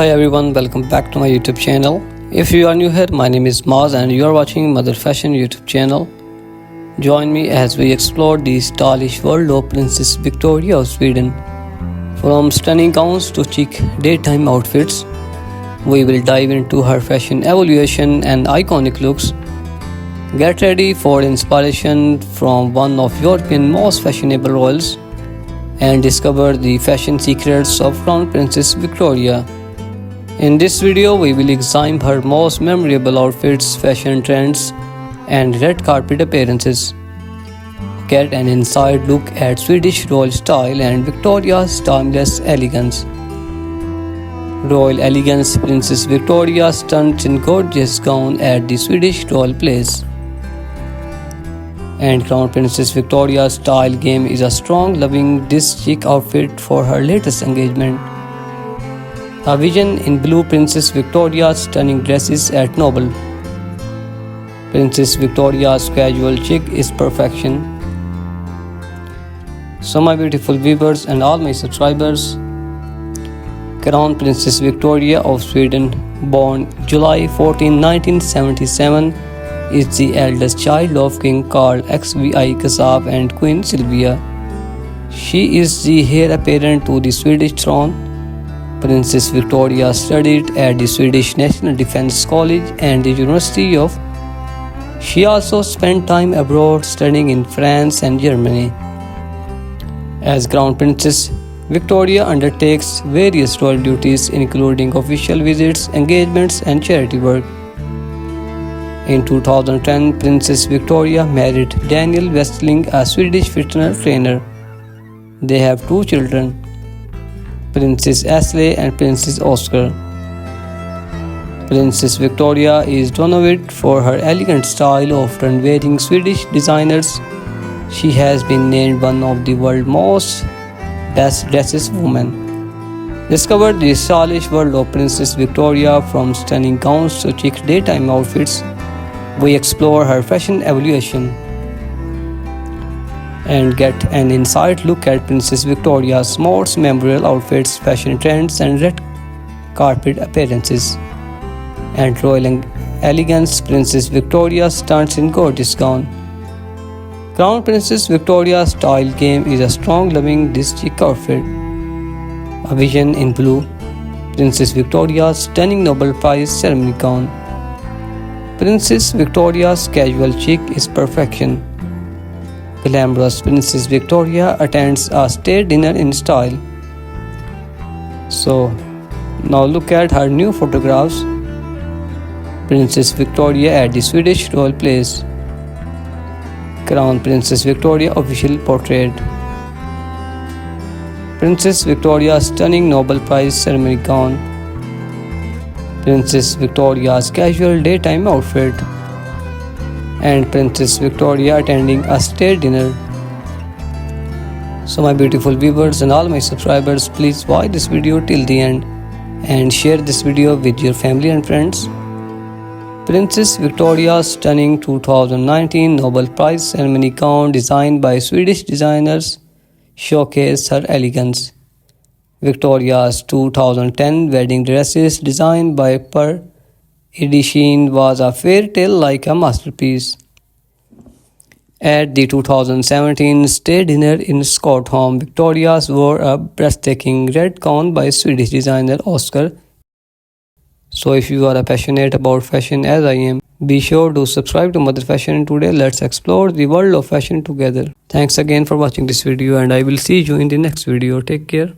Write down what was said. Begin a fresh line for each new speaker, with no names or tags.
Hi everyone, welcome back to my YouTube channel. If you are new here, my name is Maaz and you are watching Mother Fashion YouTube channel. Join me as we explore the stylish world of Princess Victoria of Sweden. From stunning gowns to chic daytime outfits, we will dive into her fashion evolution and iconic looks. Get ready for inspiration from one of Europe's most fashionable royals and discover the fashion secrets of Crown Princess Victoria. In this video, we will examine her most memorable outfits, fashion trends, and red carpet appearances. Get an inside look at Swedish royal style and Victoria's timeless elegance. Royal elegance. Princess Victoria stunts in gorgeous gown at the Swedish royal place. And Crown Princess Victoria's style game is a strong, loving, this chic outfit for her latest engagement. A vision in blue. Princess Victoria's stunning dresses at Noble. Princess Victoria's casual chic is perfection. So my beautiful viewers and all my subscribers, Crown Princess Victoria of Sweden, born July 14, 1977, is the eldest child of King Carl XVI Gustav and Queen Sylvia. She is the heir apparent to the Swedish throne. Princess Victoria studied at the Swedish National Defense College and the University of. She also spent time abroad studying in France and Germany. As Crown Princess, Victoria undertakes various royal duties including official visits, engagements, and charity work. In 2010, Princess Victoria married Daniel Westling, a Swedish fitness trainer. They have two children, Princess Ashley and Princess Oscar. Princess Victoria is renowned for her elegant style, often wearing Swedish designers. She has been named one of the world's most best dressed women. Discover the stylish world of Princess Victoria, from stunning gowns to chic daytime outfits. We explore her fashion evolution and get an inside look at Princess Victoria's most memorable outfits, fashion trends, and red carpet appearances. And royal elegance. Princess Victoria stunts in gorgeous gown. Crown Princess Victoria's style game is a strong, loving, this chic outfit. A vision in blue. Princess Victoria's stunning Nobel Prize ceremony gown. Princess Victoria's casual chic is perfection. Glamorous. Princess Victoria attends a state dinner in style. So now look at her new photographs. Princess Victoria at the Swedish royal place. Crown Princess Victoria official portrait. Princess Victoria's stunning Nobel Prize ceremony gown. Princess Victoria's casual daytime outfit. And Princess Victoria attending a state dinner. So my beautiful viewers and all my subscribers, please watch this video till the end and share this video with your family and friends. Princess Victoria's stunning 2019 Nobel Prize ceremony gown designed by Swedish designers showcase her elegance. Victoria's 2010 wedding dresses designed by Per Edition was a fairy tale like a masterpiece. At the 2017 state dinner in Stockholm, Victoria wore a breathtaking red gown by Swedish designer Oscar. So if you are passionate about fashion as I am, be sure to subscribe to Mother Fashion. Today let's explore the world of fashion together. Thanks again for watching this video and I will see you in the next video. Take care.